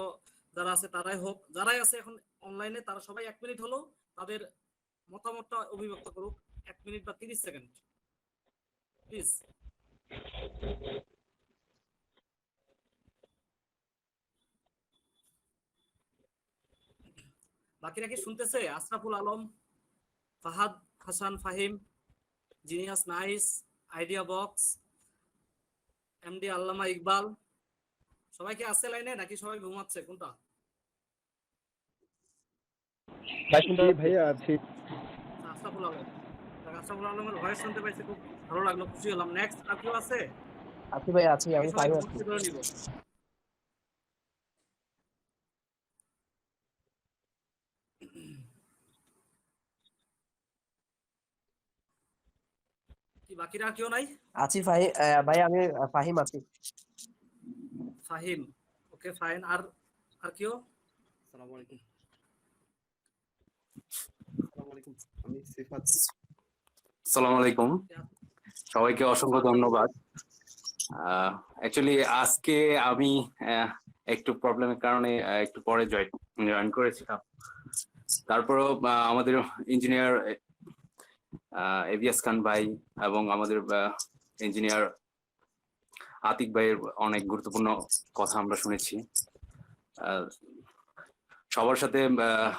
যারা আছে তারাই হোক, যারাই আছে এখন অনলাইনে, তারা সবাই 1 মিনিট হলো তাদের মতামতটা অভিব্যক্ত করুক, 1 মিনিট বা 30 সেকেন্ড প্লিজ। বাকিরা কি শুনতেছে? Ashraful Alam, Fahad Hasan Fahim, genius nice, idea box, MD আল্লামা ইকবাল, সবাই কি আছে লাইনে নাকি সবাই ঘুমাচ্ছে কোনটা? ভাইয়া আছি। আশরাফুল আলম, আশরাফুল আলমের ভয়েস শুনতে পাইছি, খুব ভালো লাগলো, খুশি হলাম। নেক্সট আর কেউ আছে? আছি ভাই, আছি, আমি সবাই পাই আছি। ভর্তি করে নিব। কি বাকিরা কেউ নাই? আছি ভাই, ভাই আমি ফাহিম আছি। Fahim, okay fine. আর আর কেউ? আসসালামু আলাইকুম। আসসালামু আলাইকুম। আমি সিফাত। আসসালামু আলাইকুম, সবাইকে অসংখ্য ধন্যবাদ। অ্যাকচুয়ালি আজকে আমি একটু প্রবলেমের কারণে একটু পরে জয়েন করেছিলাম। তারপরও আমাদের ইঞ্জিনিয়ার এভিয়াস খান ভাই এবং আমাদের ইঞ্জিনিয়ার আতিক ভাইয়ের অনেক গুরুত্বপূর্ণ কথা আমরা শুনেছি। সবার সাথে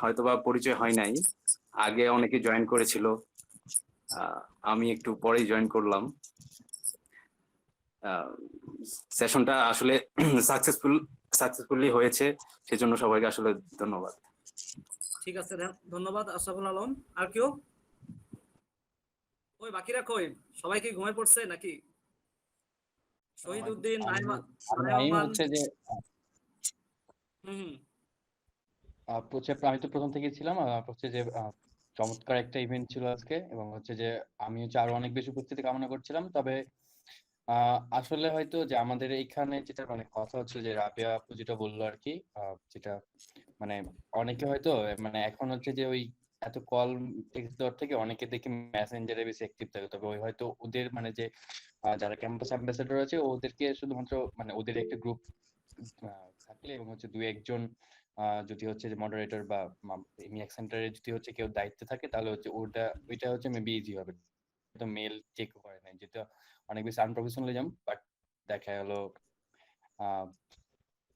হয়তোবা পরিচয় হয় নাই, আগে অনেকে জয়েন করেছিল, আমি একটু পরেই জয়েন করলাম। সেশনটা আসলে সাকসেসফুলি হয়েছে, সেজন্য সবাইকে আসলে ধন্যবাদ। ঠিক আছে, ধন্যবাদ আশরাফুল আলম। আর কেউ? ওই বাকিরা কই? সবাই কি ঘুমিয়ে পড়ছে নাকি? শহীদ উদ্দিন, নাইমান। হচ্ছে যে হুম, আমি তো প্রথম থেকেই ছিলাম। হচ্ছে যে চমৎকার একটা ইভেন্ট ছিল আজকে, এবং হচ্ছে যে আমি হচ্ছে আরো অনেক বেশি উপস্থিতি কামনা করছিলাম। তবে আসলে হয়তো যে আমাদের এইখানে যেটা মানে কথা হচ্ছে যে রাবেয়া আপু যেটা বললো আর কি, যেটা মানে অনেকে হয়তো মানে এখন হচ্ছে যে ওই এত কল টেক্সট দেওয়ার থেকে অনেকে দেখি মেসেঞ্জারে বেশি অ্যাক্টিভ থাকে। তবে ওই হয়তো ওদের মানে যে যারা ক্যাম্পাস অ্যাম্বাসেডর আছে ওদেরকে শুধুমাত্র মানে ওদের একটা গ্রুপ থাকলে এবং হচ্ছে দুই একজন যদি হচ্ছে যে মডারেটর বা ইমিয়াক সেন্টারে যদি হচ্ছে কেউ দায়িত্বে থাকে, তাহলে হচ্ছে ওইটা হচ্ছে মেবি ইজি হবে। তো মেল চেক করে না, যেটা অনেক বেশি আনপ্রফেশনালিজম, বাট দেখা গেল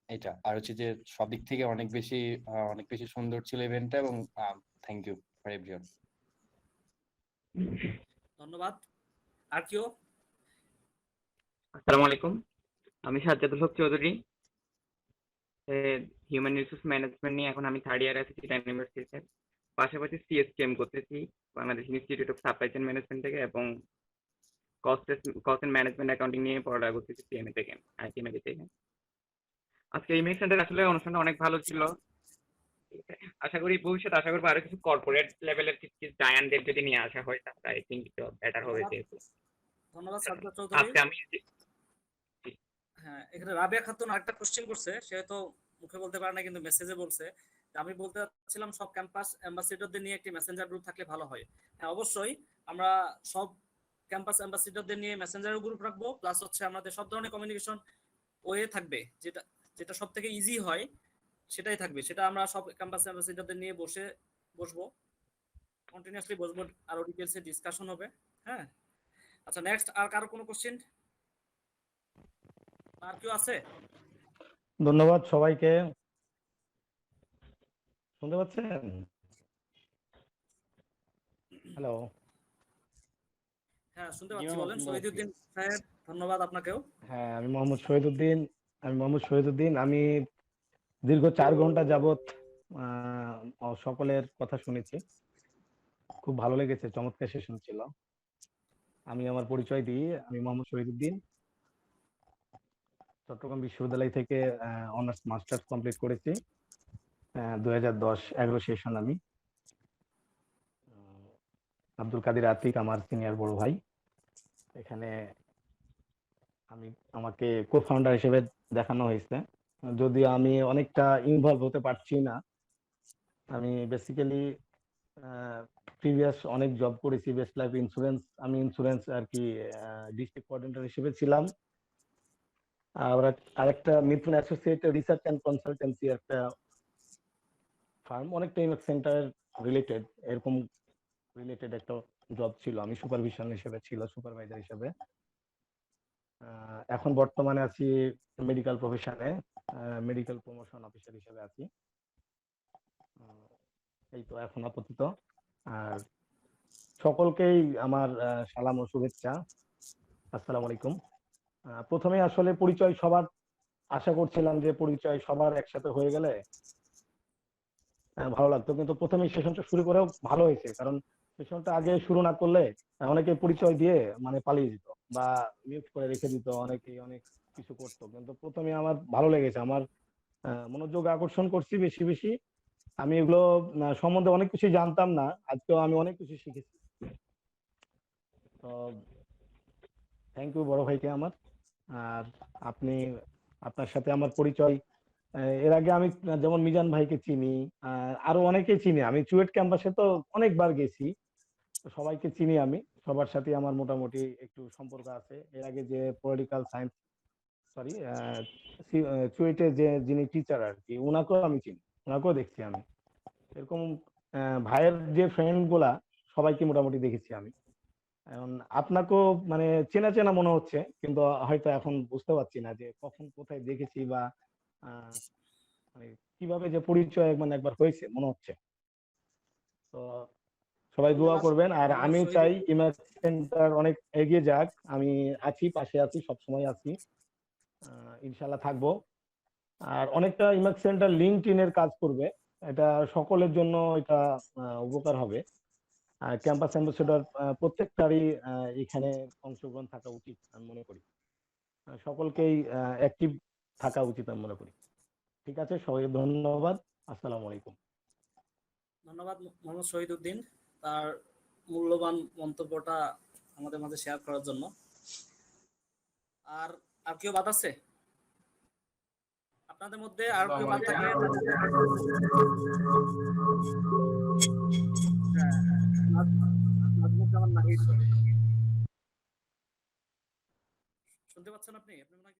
এটা আর হচ্ছে যে সব দিক থেকে অনেক বেশি সুন্দর ছিল ইভেন্টটা। এবং থ্যাংক ইউ ফর এভরিওয়ান। ধন্যবাদ। আর কেউ? আসসালামু আলাইকুম, আমি Sajjadul Haque Chowdhury, human resource management নিয়ে এখন আমি 3rd ইয়ার আছি চিটাং ইউনিভার্সিটিতে। পাশাপাশি সিএসকেএম করতেছি Bangladesh institute of supply chain management থেকে, এবং কস্ট এন্ড ম্যানেজমেন্ট অ্যাকাউন্টিং নিয়ে পড়ালেখা করতেছি সিএমএ থেকে, আইটিএমএ থেকে। আজকে ইমেজ সেন্টার আসলে অনুষ্ঠানটা অনেক ভালো ছিল। আশা করি ভবিষ্যতে আশা করবো আরো কিছু কর্পোরেট লেভেলের কিছু জায়ান্টদের যদি নিয়ে আসা হয় তাহলে আই থিঙ্ক বেটার হবে। যেহেতু ধন্যবাদ সাজ্জাদ চৌধুরী। আজকে আমি হ্যাঁ, এখানে রাবেয়া খাতুন আরেকটা কোশ্চেন করছে, সে তো মুখে বলতে পারে না কিন্তু মেসেজে বলছে। আমি বলতে চাচ্ছিলাম সব ক্যাম্পাস অ্যাম্বাসিডরদের নিয়ে একটি মেসেঞ্জার গ্রুপ থাকলে ভালো হয়। হ্যাঁ অবশ্যই, আমরা সব ক্যাম্পাস অ্যাম্বাসিডরদের নিয়ে মেসেঞ্জার গ্রুপ রাখবো, প্লাস হচ্ছে আমাদের সব ধরনের কমিউনিকেশন ওয়ে থাকবে, যেটা যেটা সব থেকে ইজি হয় সেটাই থাকবে। সেটা আমরা সব ক্যাম্পাস অ্যাম্বাসিডরদের নিয়ে বসবো, কন্টিনিউয়াসলি বসবো, আরো ডিটেইলসে ডিসকাশন হবে। হ্যাঁ, আচ্ছা নেক্সট আর কারো কোনো কোশ্চেন? আর কেউ আছে? ধন্যবাদ সবাইকে। শুনতে পাচ্ছেন? হ্যালো। হ্যাঁ, শুনতে জি পাচ্ছি, মামা, বলেন। শুনতে পাচ্ছি। শহীদুদ্দিন সাহেব, ধন্যবাদ আপনাকেও। হ্যাঁ, আমি মোহাম্মদ শহীদুদ্দিন। আমি দীর্ঘ 4 ঘন্টা যাবত সকলের কথা শুনেছি। খুব ভালো লেগেছে, চমৎকার সেশন ছিল। আমি আমার পরিচয় দিই, আমি মোহাম্মদ শহীদুদ্দিন। চট্টগ্রাম বিশ্ববিদ্যালয় থেকে অনার্স মাস্টার্স কমপ্লিট করেছি। 2010-11 সেশন আমি। আব্দুল কাদের আতিক আমার সিনিয়র বড় ভাই। এখানে আমাকে কো-ফাউন্ডার হিসেবে দেখানো হয়েছে, যদিও আমি অনেকটা ইনভলভ হতে পারছি না। আমি বেসিক্যালি প্রিভিয়াস অনেক জব করেছি, বেস্ট লাইফ ইন্স্যুরেন্স, আমি ইন্স্যুরেন্স আর কি ডিস্ট্রিক্ট কোঅর্ডিনেটর হিসেবে ছিলাম। আরেকটা মিথুন অ্যাসোসিয়েট রিসার্চ অ্যান্ড কনসালটেন্সি একটা ফার্ম, অনেকটা ইমেক্স সেন্টার রিলেটেড, এরকম রিলেটেড একটা জব ছিল, আমি সুপারভাইজার হিসেবে। এখন বর্তমানে আছি মেডিকেল প্রফেশনে, মেডিকেল প্রমোশন অফিসার হিসেবে আছি। এই তো এখন আপাতত। আর সকলকেই আমার সালাম ও শুভেচ্ছা। আসসালামু আলাইকুম। প্রথমে আসলে পরিচয় সবার, আশা করছিলাম যে পরিচয় সবার একসাথে হয়ে গেলে ভালো লাগতো, কিন্তু প্রথমে সেশনটা শুরু করেও ভালো হয়েছে, কারণ সেশনটা আগে শুরু না করলে অনেকে পরিচয় দিয়ে মানে পালিয়ে যেত বা মিউট করে রেখে দিত, অনেকেই অনেক কিছু করতো। কিন্তু প্রথমে আমার ভালো লেগেছে, আমার মনোযোগ আকর্ষণ করছি বেশি বেশি। আমি এগুলো সম্বন্ধে অনেক কিছু জানতাম না, আজকেও আমি অনেক কিছু শিখেছি। তো থ্যাংক ইউ বড় ভাইকে আমার। আর আপনার সাথে আমার পরিচয়, এর আগে আমি যেমন মিজান ভাইকে চিনি, আরো অনেকেই চিনি। আমি চুয়েট ক্যাম্পাসে তো অনেকবার গেছি, তো সবাইকে চিনি আমি, সবার সাথে আমার মোটামুটি একটু সম্পর্ক আছে। এর আগে যে পলিটিক্যাল সায়েন্স, সরি, চুয়েটে যে যিনি টিচার আর কি, ওনাকেও আমি চিনি, ওনাকেও দেখছি আমি। এরকম ভাইয়ের যে ফ্রেন্ড গুলা সবাইকে মোটামুটি দেখেছি আমি। এখন আপনাকেও মানে চেনা চেনা মনে হচ্ছে, কিন্তু হয়তো এখন বুঝতে পারছি না যে কখন কোথায় দেখেছি বা মানে কিভাবে যে পরিচয় মানে একবার হয়েছে মনে হচ্ছে। তো সবাই দোয়া করবেন, আর আমি চাই ইমার্জ সেন্টার অনেক এগিয়ে যাক। আমি আছি, পাশে আছি, সবসময় আছি, ইনশাল্লাহ থাকবো। আর অনেকটা ইমার্জ সেন্টার লিঙ্কডইন এর কাজ করবে, এটা সকলের জন্য এটা উপকার হবে। ক্যাম্পাস অ্যাম্বাসেডর প্রত্যেকটারই এখানে অংশগ্রহণ থাকা উচিত আমি মনে করি। সকলকেই অ্যাক্টিভ থাকা উচিত আমি মনে করি। ঠিক আছে, সবাই ধন্যবাদ। আসসালামু আলাইকুম। ধন্যবাদ মোহাম্মদ শহীদুদ্দিন, তার মূল্যবান মন্তব্যটা আমাদের মাঝে শেয়ার করার জন্য। আর আর কেউ বাদ আছে আপনাদের মধ্যে? আর কেউ বাদ থাকলে শুনতে পাচ্ছেন আপনি? আপনি মনে হয়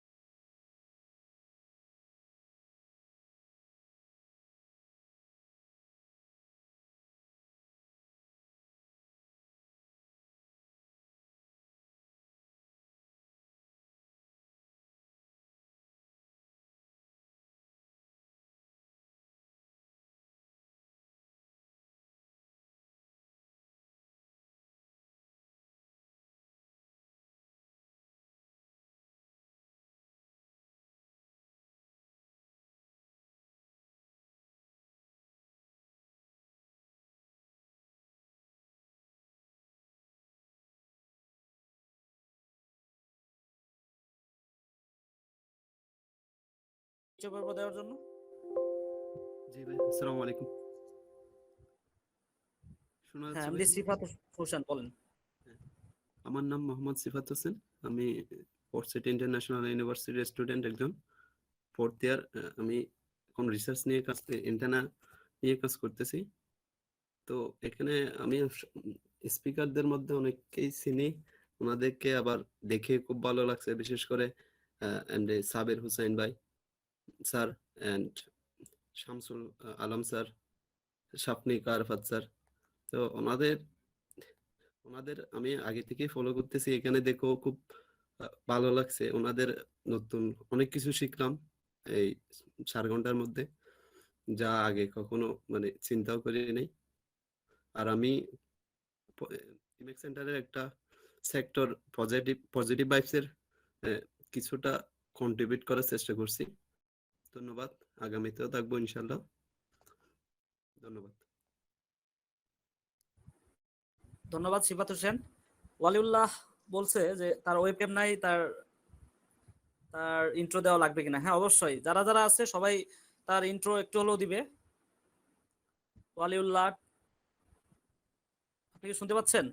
পরিচয় পর্ব দেওয়ার জন্য? জি ভাই, আসসালামু আলাইকুম। শোনা হ্যাঁ, যাচ্ছে আমি ভাই? সিফাত হোসেন, বলেন। আমার নাম মোহাম্মদ সিফাত হোসেন। আমি পোর্ট সিটি ইন্টারন্যাশনাল ইউনিভার্সিটির স্টুডেন্ট একজন, 4th ইয়ার। আমি এখন রিসার্চ নিয়ে এন্টেনা নিয়ে কাজ করতেছি। তো এখানে আমি স্পিকারদের মধ্যে অনেককেই চিনি, ওনাদেরকে আবার দেখে খুব ভালো লাগছে, বিশেষ করে এমডি সাবের হুসাইন ভাই sir and Shamsul Alam sir, Swapnik Arafat sir. তো ওনাদের আমি আগে থেকেই ফলো করতেছি। এখানে দেখো খুব ভালো লাগছে, ওনাদের নতুন অনেক কিছু শিখলাম এই 4 ঘন্টার মধ্যে, যা আগে কখনো মানে চিন্তাও করি নাই। আর আমি ইমেক সেন্টারের একটা সেক্টর পজিটিভ ভাইবসের কিছুটা কন্ট্রিবিউট করার চেষ্টা করছি। ধন্যবাদ, আগামীতেও থাকবো ইনশাল্লাহ। ধন্যবাদ। ধন্যবাদ সিফাত হোসেন। ওয়ালিউল্লাহ বলছে যে তার ওয়েবক্যাম নাই, তার তার ইন্ট্রো দেওয়া লাগবে কিনা। হ্যাঁ অবশ্যই, যারা যারা আছে সবাই তার ইন্ট্রো একটু হলেও দিবে। ওয়ালিউল্লাহ আপনি কি শুনতে পাচ্ছেন?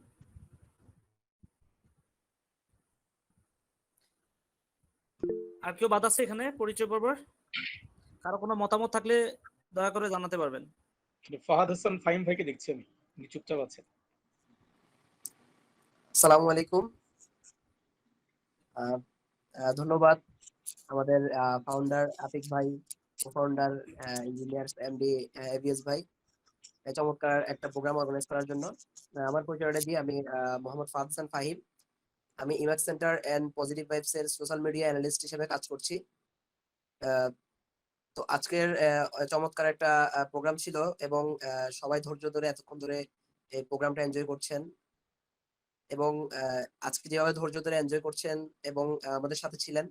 আর কেউ বাদ আছে এখানে পরিচয় পর্বের? কারো কোনো মতামত থাকলে দয়া করে জানাতে পারবেন। ফাহাদ হাসান ফাহিম ভাইকে দেখছি আমি, উনি চুপচাপ আছেন। আসসালামু আলাইকুম। ধন্যবাদ আমাদের ফাউন্ডার আতিক ভাই, ফাউন্ডার ইঞ্জিনিয়ার এমডি এভিএস ভাই এই চমৎকার একটা প্রোগ্রাম অর্গানাইজ করার জন্য। আমার পরিচয়টা দিয়ে, আমি মোহাম্মদ ফাহাদ হাসান ফাহিম। আমি ইমেক সেন্টার এন্ড পজিটিভ ভাইবস এর সোশ্যাল মিডিয়া অ্যানালিস্ট হিসেবে কাজ করছি। তো আজকের চমৎকার একটা প্রোগ্রাম ছিল এবং সবাই ধৈর্য ধরে এতক্ষণ ধরে এই প্রোগ্রামটা এনজয় করছেন এবং আজকে যেভাবে ধৈর্য ধরে এনজয় করছেন এবং আমাদের সাথে ছিলেন,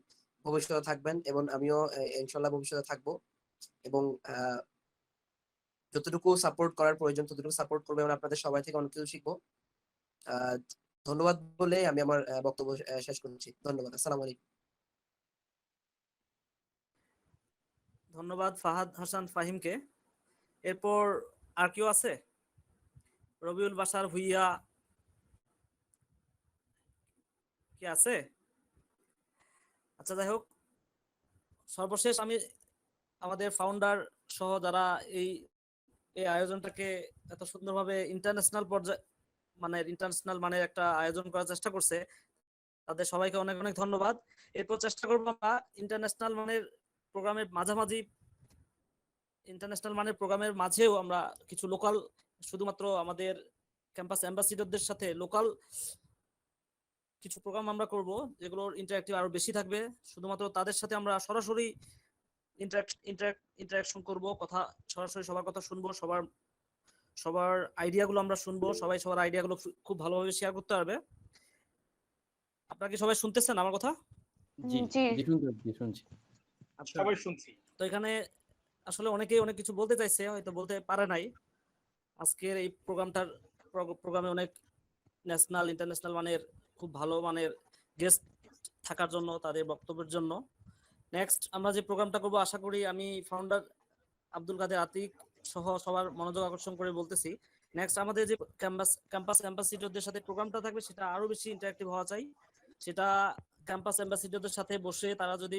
ভবিষ্যতে থাকবেন এবং আমিও ইনশাল্লাহ ভবিষ্যতে থাকবো এবং যতটুকু সাপোর্ট করার প্রয়োজন ততটুকু সাপোর্ট করবো এবং আপনাদের সবাই থেকে অনেক কিছু শিখবো। ধন্যবাদ বলে আমি আমার বক্তব্য শেষ করছি। ধন্যবাদ। আসসালামু আলাইকুম। ধন্যবাদ ফাহাদ হাসান ফাহিমকে। এরপর আর কেউ আছে? রবিউল বাশার ভুইয়া কি আছে? আচ্ছা যাই হোক, সর্বশেষ আমি আমাদের ফাউন্ডার সহ যারা এই আয়োজনটাকে এত সুন্দরভাবে ইন্টারন্যাশনাল মানের একটা আয়োজন করার চেষ্টা করছে, তাদের সবাইকে অনেক অনেক ধন্যবাদ। এরপর চেষ্টা করবো আমরা ইন্টারন্যাশনাল মানের প্রোগ্রামের মাঝেও আমরা কিছু লোকাল, শুধুমাত্র আমাদের ক্যাম্পাস অ্যাম্বাসিডরদের সাথে লোকাল কিছু প্রোগ্রাম আমরা করব, যেগুলোর ইন্টারঅ্যাক্টিভ আরো বেশি থাকবে। শুধুমাত্র তাদের সাথে আমরা সরাসরি ইন্টারাকশন করব, কথা সরাসরি সবার কথা শুনবো, সবার আইডিয়াগুলো আমরা শুনবো, সবাই সবার আইডিয়াগুলো খুব ভালোভাবে শেয়ার করতে পারবে। আপনারা কি সবাই শুনতেছেন আমার কথা? জি জি। জি শুনছি। আচ্ছা, সবাই শুনছি। তো এখানে আসলে অনেকেই অনেক কিছু বলতে চাইছে, হয়তো বলতে পারে নাই। আজকের এই প্রোগ্রামে অনেক ন্যাশনাল ইন্টারন্যাশনাল মানের খুব ভালো মানের গেস্ট থাকার জন্য, তাদের বক্তব্যের জন্য। নেক্সট আমরা যে প্রোগ্রামটা করবো, আশা করি আমি ফাউন্ডার আব্দুল কাদের আতিক সহ সবার মনোযোগ আকর্ষণ করে বলতেছি, নেক্সট আমাদের যে ক্যাম্পাস অ্যাম্বাসিডরদের সাথে প্রোগ্রামটা থাকবে সেটা আরো বেশি ইন্টারঅ্যাক্টিভ হওয়া চাই। সেটা ক্যাম্পাস অ্যাম্বাসিডরদের সাথে বসে তারা যদি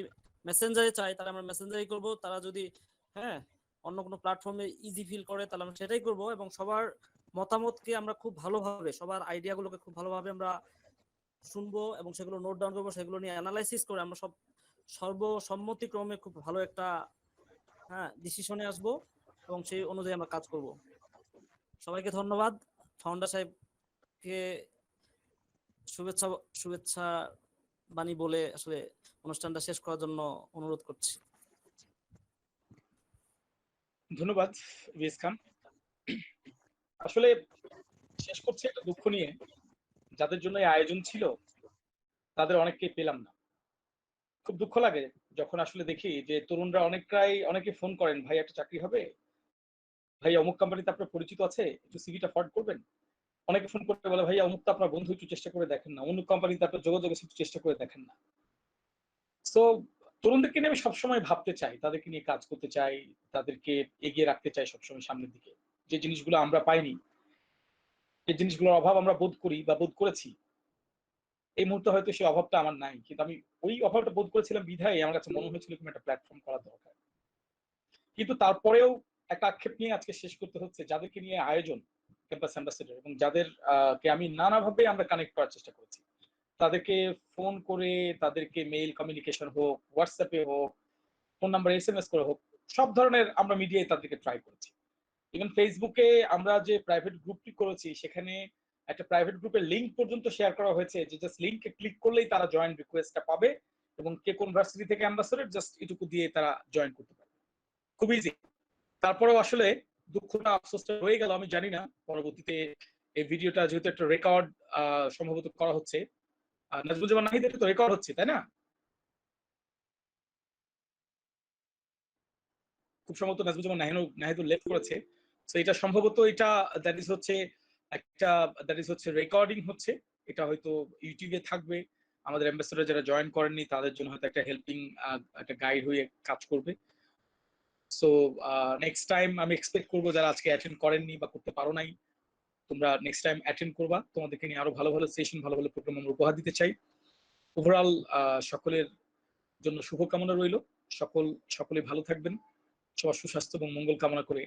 মেসেঞ্জারে চায় তাহলে আমরা মেসেঞ্জারই করব, তারা যদি অন্য কোনো প্ল্যাটফর্মে ইজি ফিল করে তাহলে আমরা সেটাই করব। এবং সবার মতামতকে আমরা খুব ভালোভাবে, সবার আইডিয়াগুলোকে খুব ভালোভাবে আমরা শুনবো এবং সেগুলো নোট ডাউন করবো, সেগুলো নিয়ে অ্যানালাইসিস করে আমরা সর্বসম্মতিক্রমে খুব ভালো একটা ডিসিশনে আসবো এবং সেই অনুযায়ী আমরা কাজ করব। সবাইকে ধন্যবাদ। ফাউন্ডার সাহেবকে শুভেচ্ছা বাণী বলে আসলে অনুষ্ঠানটা শেষ করার জন্য অনুরোধ করছি। ধন্যবাদ ইভিএস খান। আসলে শেষ করছি একটা দুঃখ নিয়ে, যাদের জন্য এই আয়োজন ছিল তাদের অনেককে পেলাম না। খুব দুঃখ লাগে যখন আসলে দেখি যে তরুণরা অনেকে ফোন করেন, ভাই একটা চাকরি হবে, ভাই অমুক কোম্পানিতে আপনার পরিচিত আছে, একটু সিভিটা ফরওয়ার্ড করবেন। অনেকে ফোন করতে বলে, ভাই অমুক তো আপনার বন্ধু, একটু চেষ্টা করে দেখেন না, অন্য কোম্পানিতে আপনার যোগাযোগ একটু চেষ্টা করে দেখেন না। সো তরুণদেরকে নিয়ে আমি সবসময় ভাবতে চাই, তাদেরকে নিয়ে কাজ করতে চাই, তাদেরকে এগিয়ে রাখতে চাই সবসময় সামনের দিকে। যে জিনিসগুলো আমরা পাইনি, যে জিনিসগুলোর অভাব আমরা বোধ করি বা বোধ করেছি, এই মুহূর্তে হয়তো সেই অভাবটা আমার নাই, কিন্তু আমি ওই অভাবটা বোধ করেছিলাম বিধায় আমার কাছে মনে হয়েছিল কোনো একটা প্ল্যাটফর্ম করা দরকার। কিন্তু তারপরেও একটা আক্ষেপ নিয়ে আজকে শেষ করতে হচ্ছে, যাদেরকে নিয়ে আয়োজন ক্যাম্পাস অ্যাম্বাসেডর এবং যাদের কে আমি নানাভাবে আমরা কানেক্ট করার চেষ্টা করেছি, তাদেরকে ফোন করে, তাদেরকে মেইল কমিউনিকেশন হোক, হোয়াটসঅ্যাপে হোক, ফোন নাম্বার SMS করে হোক, সব ধরনের আমরা মিডিয়ায় তাদেরকে ট্রাই করেছি। ইভেন ফেসবুকে আমরা যে প্রাইভেট গ্রুপটি করেছি সেখানে একটা প্রাইভেট গ্রুপের লিংক পর্যন্ত শেয়ার করা হয়েছে, যে জাস্ট লিংকে ক্লিক করলেই তারা জয়েন রিকোয়েস্টটা পাবে এবং কে কোন ভার্সিটি থেকে অ্যাম্বাসেডর জাস্ট এটুকু দিয়ে তারা জয়েন করতে পারে, খুব ইজি। তারপরেও আসলে দুঃখটা আফসোসটা রয়ে গেল, আমি জানি না পরবর্তীতে এই ভিডিওটা যেহেতু একটা রেকর্ড সম্ভবত করা হচ্ছে, নাজমুজ্জামান নাহিদ এটা তো রেকর্ড হচ্ছে তাই না? খুব সম্ভবত নাজমুজ্জামান নাহিদুল লেফট করেছে। তো এটা সম্ভবত এটা দ্যাট ইজ হচ্ছে রেকর্ডিং হচ্ছে, এটা হয়তো ইউটিউবে থাকবে। আমাদের অ্যাম্বাসেডর যারা জয়েন করেননি তাদের জন্য হয়তো একটা হেল্পিং একটা গাইড হয়ে কাজ করবে। সো নেক্সট টাইম আমি এক্সপেক্ট করবো যারা আজকে অ্যাটেন্ড করেননি বা করতে পারো নাই, তোমরা নেক্সট টাইম অ্যাটেন্ড করবা, তোমাদেরকে নিয়ে আরো ভালো ভালো সেশন ভালো ভালো প্রোগ্রাম আমরা উপহার দিতে চাই। ওভারঅল সকলের জন্য শুভকামনা রইল, সকলে ভালো থাকবেন, সবার সুস্বাস্থ্য এবং মঙ্গল কামনা করে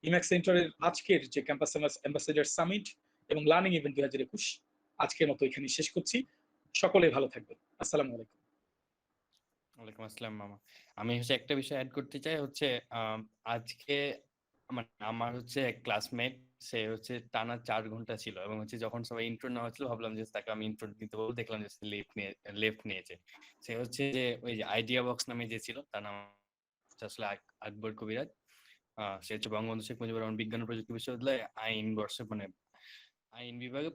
ইম্যাক্স সেন্টারের আজকের যে ক্যাম্পাস অ্যাম্বাসেডর সামিট এবং লার্নিং ইভেন্ট 2021 আজকের মতো এখানে শেষ করছি। সকলে ভালো থাকবেন। আসসালামু আলাইকুম। ওয়ালাইকুম আসসালাম মামা। আমি হচ্ছে একটা বিষয় অ্যাড করতে চাই, হচ্ছে আজকে মানে আমার হচ্ছে এক ক্লাসমেট, সে হচ্ছে টানা 4 ঘন্টা ছিল এবং হচ্ছে যখন সবাই ইন্ট্রো নেওয়া হচ্ছিল ভাবলাম যে তাকে আমি ইন্ট্রো দিতে বলবো, দেখলাম যে সে লেফট নিয়েছে। সে হচ্ছে যে ওই যে আইডিয়া বক্স নামে যে ছিল, তার নাম হচ্ছে আসলে আকবর কবিরাজ। সে হচ্ছে বঙ্গবন্ধু শেখ মুজিবুর রহমান বিজ্ঞান ও প্রযুক্তি বিশ্ববিদ্যালয় আইন বর্ষে মানে আইন বিভাগে,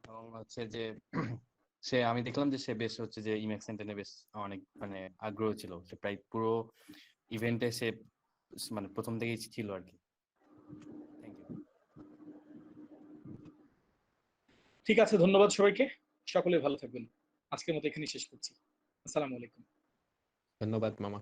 এবং হচ্ছে যে সে আমি দেখলাম যে সে বেশ হচ্ছে যে ইম্যাক্স সেন্টারে বেশ অনেক মানে আগ্রহ ছিল, সে প্রায় পুরো ইভেন্টে সে মানে প্রথম থেকেই ছিল আর কি। Thank you. ঠিক আছে, ধন্যবাদ সবাইকে, সকলে ভালো থাকবেন। আজকের মতো এখানেই শেষ করছি। আসসালামু আলাইকুম। ধন্যবাদ মামা।